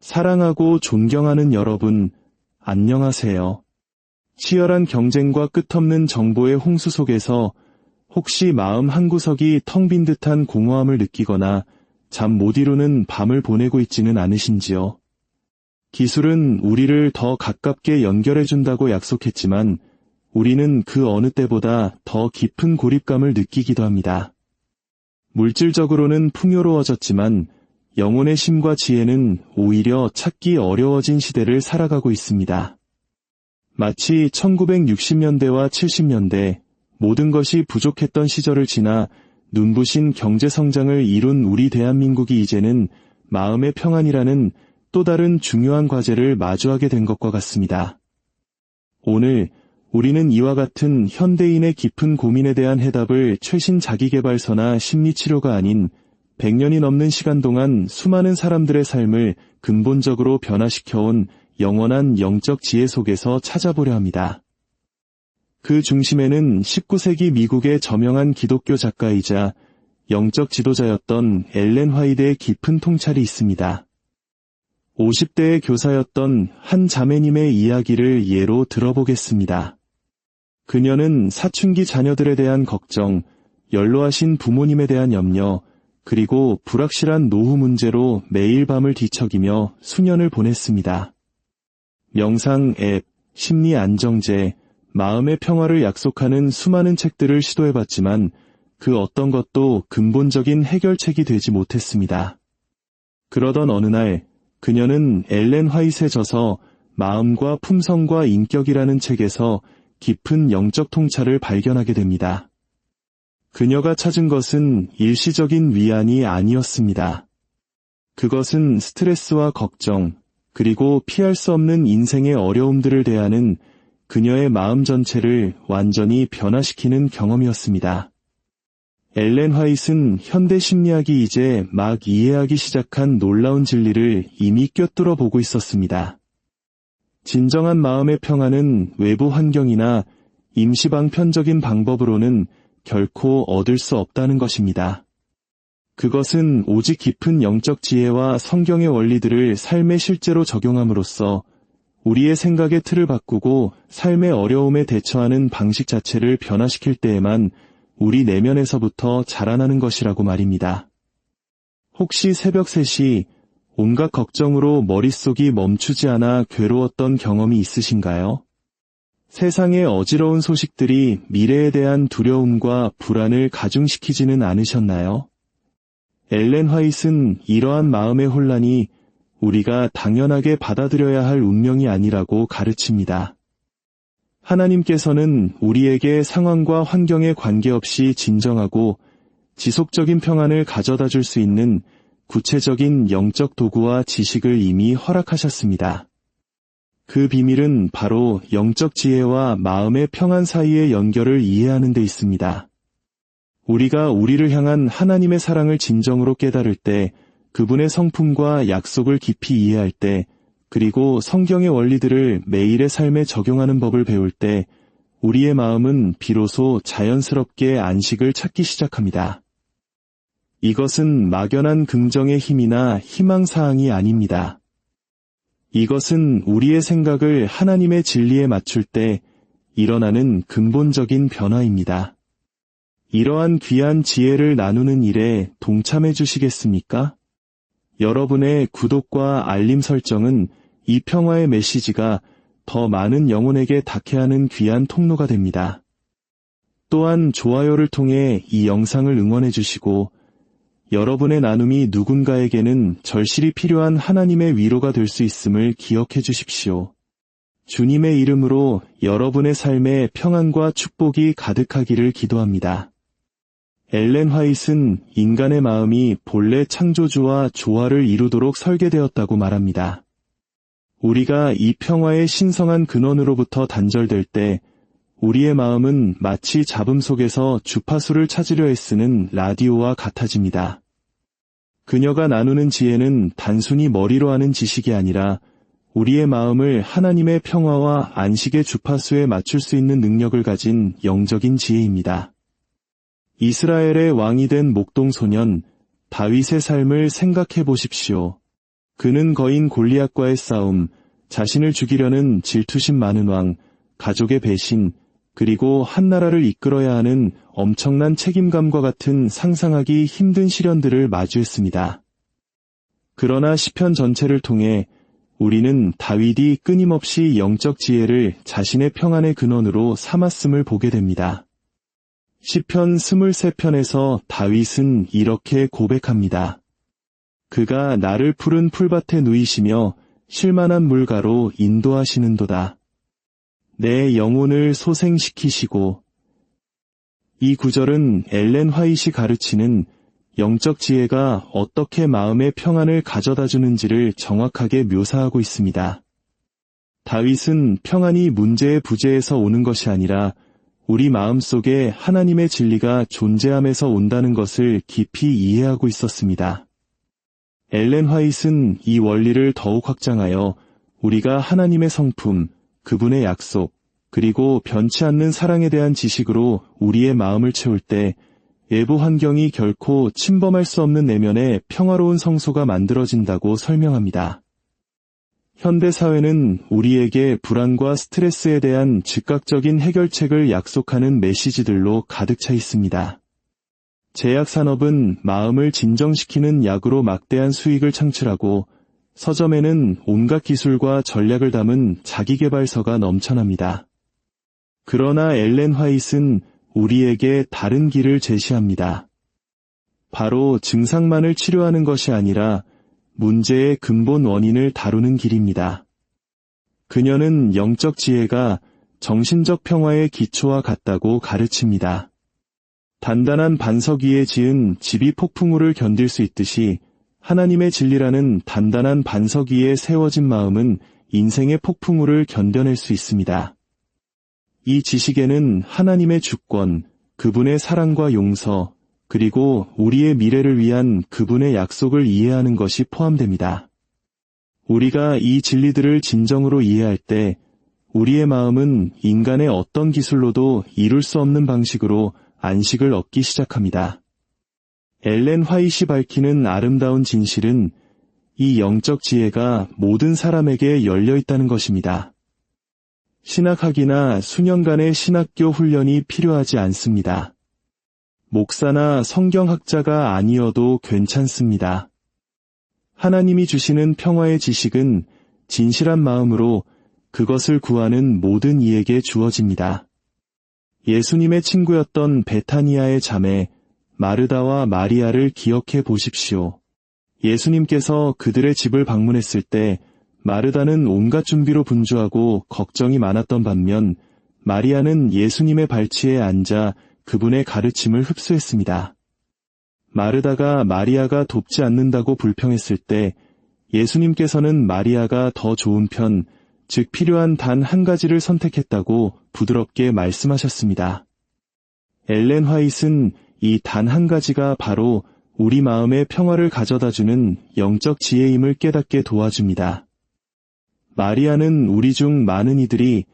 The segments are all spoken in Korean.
사랑하고 존경하는 여러분, 안녕하세요. 치열한 경쟁과 끝없는 정보의 홍수 속에서 혹시 마음 한구석이 텅 빈 듯한 공허함을 느끼거나 잠 못 이루는 밤을 보내고 있지는 않으신지요? 기술은 우리를 더 가깝게 연결해준다고 약속했지만 우리는 그 어느 때보다 더 깊은 고립감을 느끼기도 합니다. 물질적으로는 풍요로워졌지만 영혼의 심과 지혜는 오히려 찾기 어려워진 시대를 살아가고 있습니다. 마치 1960년대와 70년대 모든 것이 부족했던 시절을 지나 눈부신 경제성장을 이룬 우리 대한민국이 이제는 마음의 평안이라는 또 다른 중요한 과제를 마주하게 된 것과 같습니다. 오늘 우리는 이와 같은 현대인의 깊은 고민에 대한 해답을 최신 자기계발서나 심리치료가 아닌 100년이 넘는 시간 동안 수많은 사람들의 삶을 근본적으로 변화시켜온 영원한 영적 지혜 속에서 찾아보려 합니다. 그 중심에는 19세기 미국의 저명한 기독교 작가이자 영적 지도자였던 엘렌 화이트의 깊은 통찰이 있습니다. 50대의 교사였던 한 자매님의 이야기를 예로 들어보겠습니다. 그녀는 사춘기 자녀들에 대한 걱정, 연로하신 부모님에 대한 염려, 그리고 불확실한 노후 문제로 매일 밤을 뒤척이며 수년을 보냈습니다. 명상 앱, 심리 안정제, 마음의 평화를 약속하는 수많은 책들을 시도해봤지만 그 어떤 것도 근본적인 해결책이 되지 못했습니다. 그러던 어느 날 그녀는 엘렌 화이트의 저서 마음과 품성과 인격이라는 책에서 깊은 영적 통찰을 발견하게 됩니다. 그녀가 찾은 것은 일시적인 위안이 아니었습니다. 그것은 스트레스와 걱정, 그리고 피할 수 없는 인생의 어려움들을 대하는 그녀의 마음 전체를 완전히 변화시키는 경험이었습니다. 엘렌 화이트는 현대 심리학이 이제 막 이해하기 시작한 놀라운 진리를 이미 꿰뚫어 보고 있었습니다. 진정한 마음의 평안은 외부 환경이나 임시방편적인 방법으로는 결코 얻을 수 없다는 것입니다. 그것은 오직 깊은 영적 지혜와 성경의 원리들을 삶에 실제로 적용함으로써 우리의 생각의 틀을 바꾸고 삶의 어려움에 대처하는 방식 자체를 변화시킬 때에만 우리 내면에서부터 자라나는 것이라고 말입니다. 혹시 새벽 3시 온갖 걱정으로 머릿속이 멈추지 않아 괴로웠던 경험이 있으신가요? 세상의 어지러운 소식들이 미래에 대한 두려움과 불안을 가중시키지는 않으셨나요? 엘렌 화이트는 이러한 마음의 혼란이 우리가 당연하게 받아들여야 할 운명이 아니라고 가르칩니다. 하나님께서는 우리에게 상황과 환경에 관계없이 진정하고 지속적인 평안을 가져다 줄 수 있는 구체적인 영적 도구와 지식을 이미 허락하셨습니다. 그 비밀은 바로 영적 지혜와 마음의 평안 사이의 연결을 이해하는 데 있습니다. 우리가 우리를 향한 하나님의 사랑을 진정으로 깨달을 때, 그분의 성품과 약속을 깊이 이해할 때, 그리고 성경의 원리들을 매일의 삶에 적용하는 법을 배울 때 우리의 마음은 비로소 자연스럽게 안식을 찾기 시작합니다. 이것은 막연한 긍정의 힘이나 희망사항이 아닙니다. 이것은 우리의 생각을 하나님의 진리에 맞출 때 일어나는 근본적인 변화입니다. 이러한 귀한 지혜를 나누는 일에 동참해 주시겠습니까? 여러분의 구독과 알림 설정은 이 평화의 메시지가 더 많은 영혼에게 닿게 하는 귀한 통로가 됩니다. 또한 좋아요를 통해 이 영상을 응원해 주시고 여러분의 나눔이 누군가에게는 절실히 필요한 하나님의 위로가 될 수 있음을 기억해 주십시오. 주님의 이름으로 여러분의 삶에 평안과 축복이 가득하기를 기도합니다. 엘렌 화이트는 인간의 마음이 본래 창조주와 조화를 이루도록 설계되었다고 말합니다. 우리가 이 평화의 신성한 근원으로부터 단절될 때 우리의 마음은 마치 잡음 속에서 주파수를 찾으려 애쓰는 라디오와 같아집니다. 그녀가 나누는 지혜는 단순히 머리로 아는 지식이 아니라 우리의 마음을 하나님의 평화와 안식의 주파수에 맞출 수 있는 능력을 가진 영적인 지혜입니다. 이스라엘의 왕이 된 목동 소년 다윗의 삶을 생각해 보십시오. 그는 거인 골리앗과의 싸움, 자신을 죽이려는 질투심 많은 왕, 가족의 배신, 그리고 한 나라를 이끌어야 하는 엄청난 책임감과 같은 상상하기 힘든 시련들을 마주했습니다. 그러나 시편 전체를 통해 우리는 다윗이 끊임없이 영적 지혜를 자신의 평안의 근원으로 삼았음을 보게 됩니다. 시편 23편에서 다윗은 이렇게 고백합니다. 그가 나를 푸른 풀밭에 누이시며 실만한 물가로 인도하시는도다. 내 영혼을 소생시키시고. 이 구절은 엘렌 화이트가 가르치는 영적 지혜가 어떻게 마음의 평안을 가져다 주는지를 정확하게 묘사하고 있습니다. 다윗은 평안이 문제의 부재에서 오는 것이 아니라 우리 마음속에 하나님의 진리가 존재함에서 온다는 것을 깊이 이해하고 있었습니다. 엘렌 화이트는 이 원리를 더욱 확장하여 우리가 하나님의 성품, 그분의 약속, 그리고 변치 않는 사랑에 대한 지식으로 우리의 마음을 채울 때 외부 환경이 결코 침범할 수 없는 내면의 평화로운 성소가 만들어진다고 설명합니다. 현대사회는 우리에게 불안과 스트레스에 대한 즉각적인 해결책을 약속하는 메시지들로 가득 차 있습니다. 제약산업은 마음을 진정시키는 약으로 막대한 수익을 창출하고 서점에는 온갖 기술과 전략을 담은 자기계발서가 넘쳐납니다. 그러나 엘렌 화이트는 우리에게 다른 길을 제시합니다. 바로 증상만을 치료하는 것이 아니라 문제의 근본 원인을 다루는 길입니다. 그녀는 영적 지혜가 정신적 평화의 기초와 같다고 가르칩니다. 단단한 반석 위에 지은 집이 폭풍우를 견딜 수 있듯이 하나님의 진리라는 단단한 반석 위에 세워진 마음은 인생의 폭풍우를 견뎌낼 수 있습니다. 이 지식에는 하나님의 주권, 그분의 사랑과 용서, 그리고 우리의 미래를 위한 그분의 약속을 이해하는 것이 포함됩니다. 우리가 이 진리들을 진정으로 이해할 때 우리의 마음은 인간의 어떤 기술로도 이룰 수 없는 방식으로 안식을 얻기 시작합니다. 엘렌 화이트가 밝히는 아름다운 진실은 이 영적 지혜가 모든 사람에게 열려 있다는 것입니다. 신학학이나 수년간의 신학교 훈련이 필요하지 않습니다. 목사나 성경학자가 아니어도 괜찮습니다. 하나님이 주시는 평화의 지식은 진실한 마음으로 그것을 구하는 모든 이에게 주어집니다. 예수님의 친구였던 베타니아의 자매 마르다와 마리아를 기억해 보십시오. 예수님께서 그들의 집을 방문했을 때 마르다는 온갖 준비로 분주하고 걱정이 많았던 반면 마리아는 예수님의 발치에 앉아 그분의 가르침을 흡수했습니다. 마르다가 마리아가 돕지 않는다고 불평했을 때 예수님께서는 마리아가 더 좋은 편, 즉 필요한 단 한 가지를 선택했다고 부드럽게 말씀하셨습니다. 엘렌 화이트는 이 단 한 가지가 바로 우리 마음의 평화를 가져다주는 영적 지혜임을 깨닫게 도와줍니다. 마리아는 우리 중 많은 이들이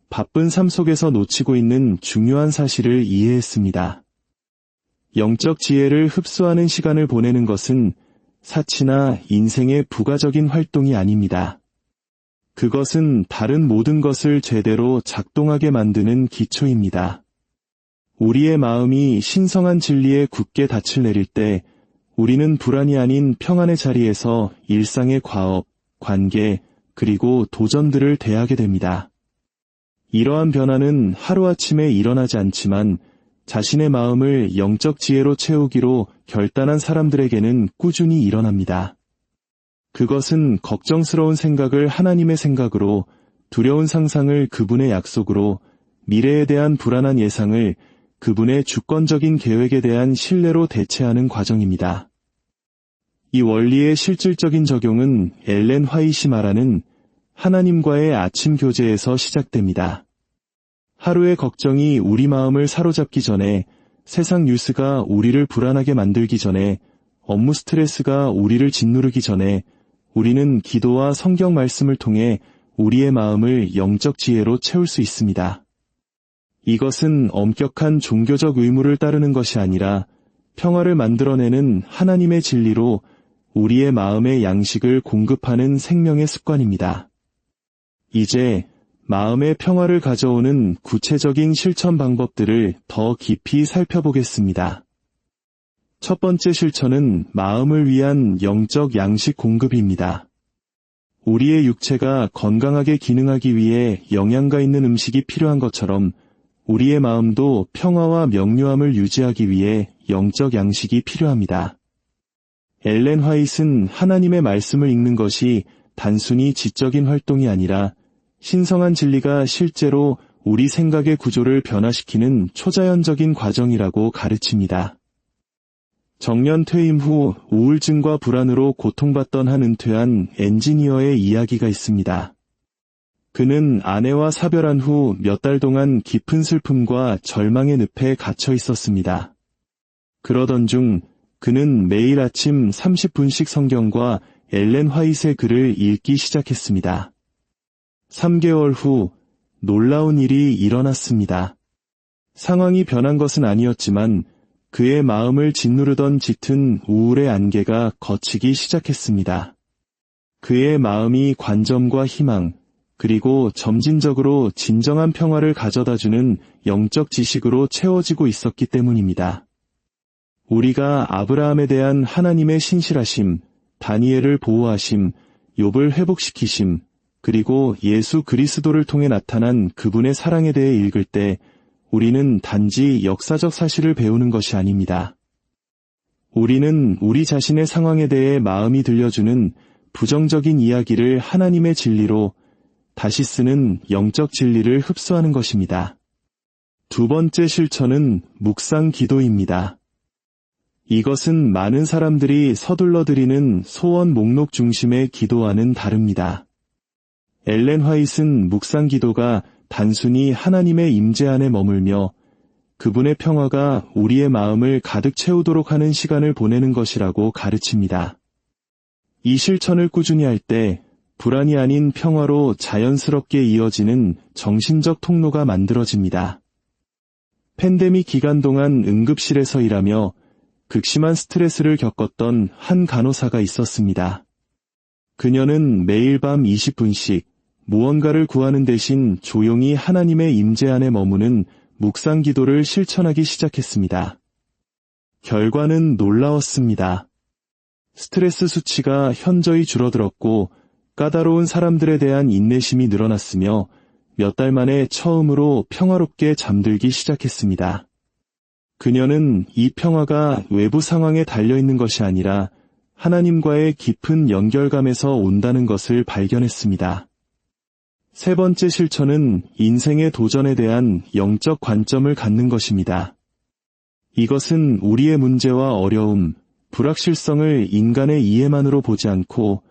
바쁜 삶 속에서 놓치고 있는 중요한 사실을 이해했습니다. 영적 지혜를 흡수하는 시간을 보내는 것은 사치나 인생의 부가적인 활동이 아닙니다. 그것은 다른 모든 것을 제대로 작동하게 만드는 기초입니다. 우리의 마음이 신성한 진리에 굳게 닻을 내릴 때 우리는 불안이 아닌 평안의 자리에서 일상의 과업, 관계, 그리고 도전들을 대하게 됩니다. 이러한 변화는 하루아침에 일어나지 않지만 자신의 마음을 영적 지혜로 채우기로 결단한 사람들에게는 꾸준히 일어납니다. 그것은 걱정스러운 생각을 하나님의 생각으로, 두려운 상상을 그분의 약속으로, 미래에 대한 불안한 예상을 그분의 주권적인 계획에 대한 신뢰로 대체하는 과정입니다. 이 원리의 실질적인 적용은 엘렌 화이트가 말하는 하나님과의 아침 교제에서 시작됩니다. 하루의 걱정이 우리 마음을 사로잡기 전에, 세상 뉴스가 우리를 불안하게 만들기 전에, 업무 스트레스가 우리를 짓누르기 전에 우리는 기도와 성경 말씀을 통해 우리의 마음을 영적 지혜로 채울 수 있습니다. 이것은 엄격한 종교적 의무를 따르는 것이 아니라 평화를 만들어내는 하나님의 진리로 우리의 마음의 양식을 공급하는 생명의 습관입니다. 이제 마음의 평화를 가져오는 구체적인 실천 방법들을 더 깊이 살펴보겠습니다. 첫 번째 실천은 마음을 위한 영적 양식 공급입니다. 우리의 육체가 건강하게 기능하기 위해 영양가 있는 음식이 필요한 것처럼 우리의 마음도 평화와 명료함을 유지하기 위해 영적 양식이 필요합니다. 엘렌 화이트는 하나님의 말씀을 읽는 것이 단순히 지적인 활동이 아니라 신성한 진리가 실제로 우리 생각의 구조를 변화시키는 초자연적인 과정이라고 가르칩니다. 정년 퇴임 후 우울증과 불안으로 고통받던 한 은퇴한 엔지니어의 이야기가 있습니다. 그는 아내와 사별한 후 몇 달 동안 깊은 슬픔과 절망의 늪에 갇혀 있었습니다. 그러던 중 그는 매일 아침 30분씩 성경과 엘렌 화이트의 글을 읽기 시작했습니다. 3개월 후 놀라운 일이 일어났습니다. 상황이 변한 것은 아니었지만 그의 마음을 짓누르던 짙은 우울의 안개가 걷히기 시작했습니다. 그의 마음이 관점과 희망, 그리고 점진적으로 진정한 평화를 가져다주는 영적 지식으로 채워지고 있었기 때문입니다. 우리가 아브라함에 대한 하나님의 신실하심, 다니엘을 보호하심, 욥을 회복시키심, 그리고 예수 그리스도를 통해 나타난 그분의 사랑에 대해 읽을 때 우리는 단지 역사적 사실을 배우는 것이 아닙니다. 우리는 우리 자신의 상황에 대해 마음이 들려주는 부정적인 이야기를 하나님의 진리로 다시 쓰는 영적 진리를 흡수하는 것입니다. 두 번째 실천은 묵상 기도입니다. 이것은 많은 사람들이 서둘러 드리는 소원 목록 중심의 기도와는 다릅니다. 엘렌 화이트는 묵상 기도가 단순히 하나님의 임재 안에 머물며 그분의 평화가 우리의 마음을 가득 채우도록 하는 시간을 보내는 것이라고 가르칩니다. 이 실천을 꾸준히 할 때 불안이 아닌 평화로 자연스럽게 이어지는 정신적 통로가 만들어집니다. 팬데믹 기간 동안 응급실에서 일하며 극심한 스트레스를 겪었던 한 간호사가 있었습니다. 그녀는 매일 밤 20분씩 무언가를 구하는 대신 조용히 하나님의 임재 안에 머무는 묵상 기도를 실천하기 시작했습니다. 결과는 놀라웠습니다. 스트레스 수치가 현저히 줄어들었고 까다로운 사람들에 대한 인내심이 늘어났으며 몇 달 만에 처음으로 평화롭게 잠들기 시작했습니다. 그녀는 이 평화가 외부 상황에 달려있는 것이 아니라 하나님과의 깊은 연결감에서 온다는 것을 발견했습니다. 세 번째 실천은 인생의 도전에 대한 영적 관점을 갖는 것입니다. 이것은 우리의 문제와 어려움, 불확실성을 인간의 이해만으로 보지 않고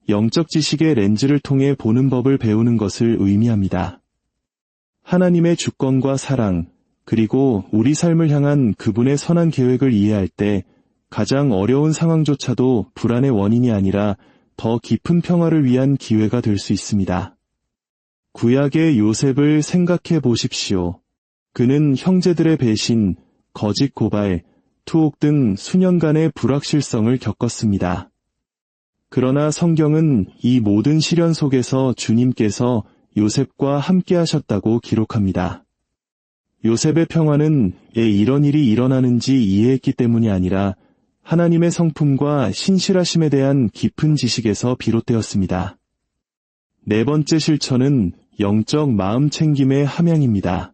영적 지식의 렌즈를 통해 보는 법을 배우는 것을 의미합니다. 하나님의 주권과 사랑, 그리고 우리 삶을 향한 그분의 선한 계획을 이해할 때 가장 어려운 상황조차도 불안의 원인이 아니라 더 깊은 평화를 위한 기회가 될 수 있습니다. 구약의 요셉을 생각해 보십시오. 그는 형제들의 배신, 거짓 고발, 투옥 등 수년간의 불확실성을 겪었습니다. 그러나 성경은 이 모든 시련 속에서 주님께서 요셉과 함께 하셨다고 기록합니다. 요셉의 평화는 왜 이런 일이 일어나는지 이해했기 때문이 아니라 하나님의 성품과 신실하심에 대한 깊은 지식에서 비롯되었습니다. 네 번째 실천은 영적 마음 챙김의 함양입니다.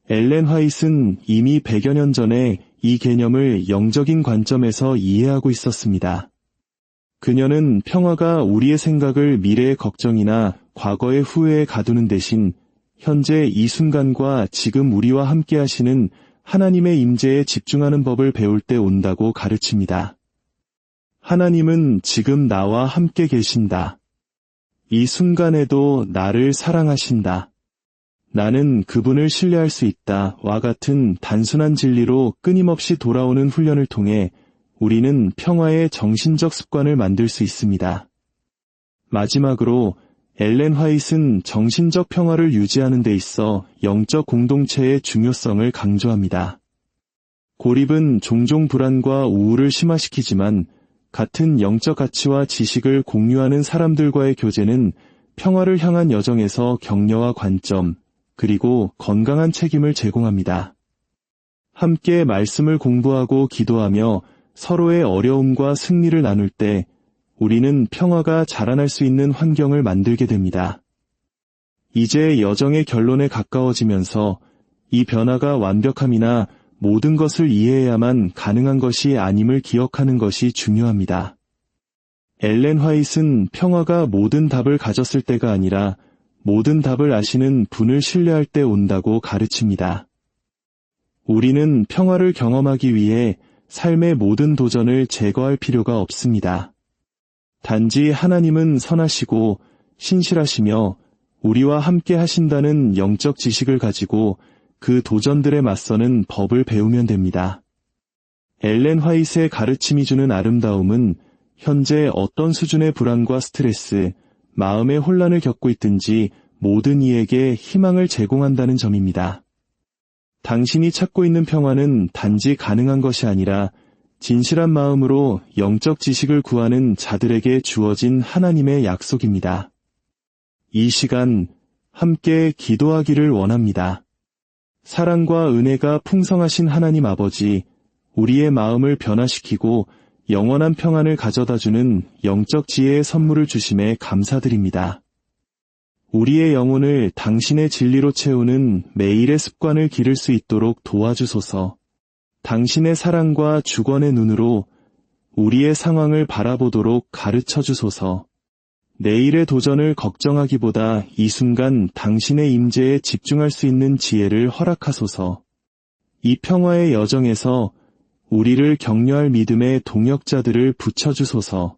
엘렌 화이트는 이미 100여 년 전에 이 개념을 영적인 관점에서 이해하고 있었습니다. 그녀는 평화가 우리의 생각을 미래의 걱정이나 과거의 후회에 가두는 대신 현재 이 순간과 지금 우리와 함께 하시는 하나님의 임재에 집중하는 법을 배울 때 온다고 가르칩니다. 하나님은 지금 나와 함께 계신다. 이 순간에도 나를 사랑하신다. 나는 그분을 신뢰할 수 있다.와 같은 단순한 진리로 끊임없이 돌아오는 훈련을 통해 우리는 평화의 정신적 습관을 만들 수 있습니다. 마지막으로 엘렌 화이트는 정신적 평화를 유지하는 데 있어 영적 공동체의 중요성을 강조합니다. 고립은 종종 불안과 우울을 심화시키지만 같은 영적 가치와 지식을 공유하는 사람들과의 교제는 평화를 향한 여정에서 격려와 관점, 그리고 건강한 책임을 제공합니다. 함께 말씀을 공부하고 기도하며 서로의 어려움과 승리를 나눌 때 우리는 평화가 자라날 수 있는 환경을 만들게 됩니다. 이제 여정의 결론에 가까워지면서 이 변화가 완벽함이나 모든 것을 이해해야만 가능한 것이 아님을 기억하는 것이 중요합니다. 엘렌 화이트는 평화가 모든 답을 가졌을 때가 아니라 모든 답을 아시는 분을 신뢰할 때 온다고 가르칩니다. 우리는 평화를 경험하기 위해 삶의 모든 도전을 제거할 필요가 없습니다. 단지 하나님은 선하시고 신실하시며 우리와 함께 하신다는 영적 지식을 가지고 그 도전들에 맞서는 법을 배우면 됩니다. 엘렌 화이트의 가르침이 주는 아름다움은 현재 어떤 수준의 불안과 스트레스, 마음의 혼란을 겪고 있든지 모든 이에게 희망을 제공한다는 점입니다. 당신이 찾고 있는 평화는 단지 가능한 것이 아니라 진실한 마음으로 영적 지식을 구하는 자들에게 주어진 하나님의 약속입니다. 이 시간 함께 기도하기를 원합니다. 사랑과 은혜가 풍성하신 하나님 아버지, 우리의 마음을 변화시키고 영원한 평안을 가져다주는 영적 지혜의 선물을 주심에 감사드립니다. 우리의 영혼을 당신의 진리로 채우는 매일의 습관을 기를 수 있도록 도와주소서. 당신의 사랑과 주권의 눈으로 우리의 상황을 바라보도록 가르쳐 주소서. 내일의 도전을 걱정하기보다 이 순간 당신의 임재에 집중할 수 있는 지혜를 허락하소서. 이 평화의 여정에서 우리를 격려할 믿음의 동역자들을 붙여주소서.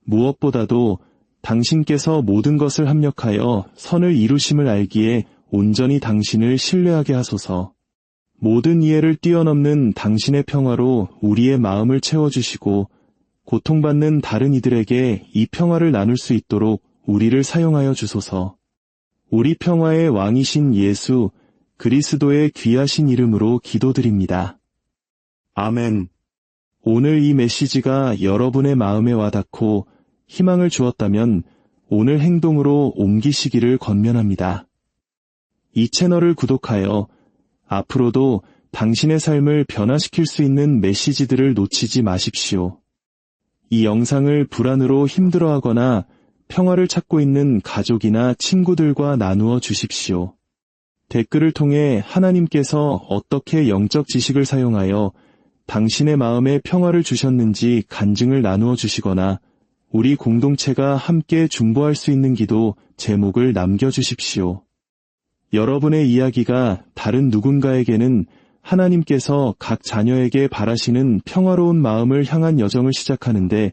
무엇보다도 당신께서 모든 것을 합력하여 선을 이루심을 알기에 온전히 당신을 신뢰하게 하소서. 모든 이해를 뛰어넘는 당신의 평화로 우리의 마음을 채워주시고 고통받는 다른 이들에게 이 평화를 나눌 수 있도록 우리를 사용하여 주소서. 우리 평화의 왕이신 예수 그리스도의 귀하신 이름으로 기도드립니다. 아멘. 오늘 이 메시지가 여러분의 마음에 와닿고 희망을 주었다면 오늘 행동으로 옮기시기를 권면합니다. 이 채널을 구독하여 앞으로도 당신의 삶을 변화시킬 수 있는 메시지들을 놓치지 마십시오. 이 영상을 불안으로 힘들어하거나 평화를 찾고 있는 가족이나 친구들과 나누어 주십시오. 댓글을 통해 하나님께서 어떻게 영적 지식을 사용하여 당신의 마음에 평화를 주셨는지 간증을 나누어 주시거나 우리 공동체가 함께 중보할 수 있는 기도 제목을 남겨주십시오. 여러분의 이야기가 다른 누군가에게는 하나님께서 각 자녀에게 바라시는 평화로운 마음을 향한 여정을 시작하는데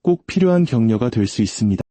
꼭 필요한 격려가 될 수 있습니다.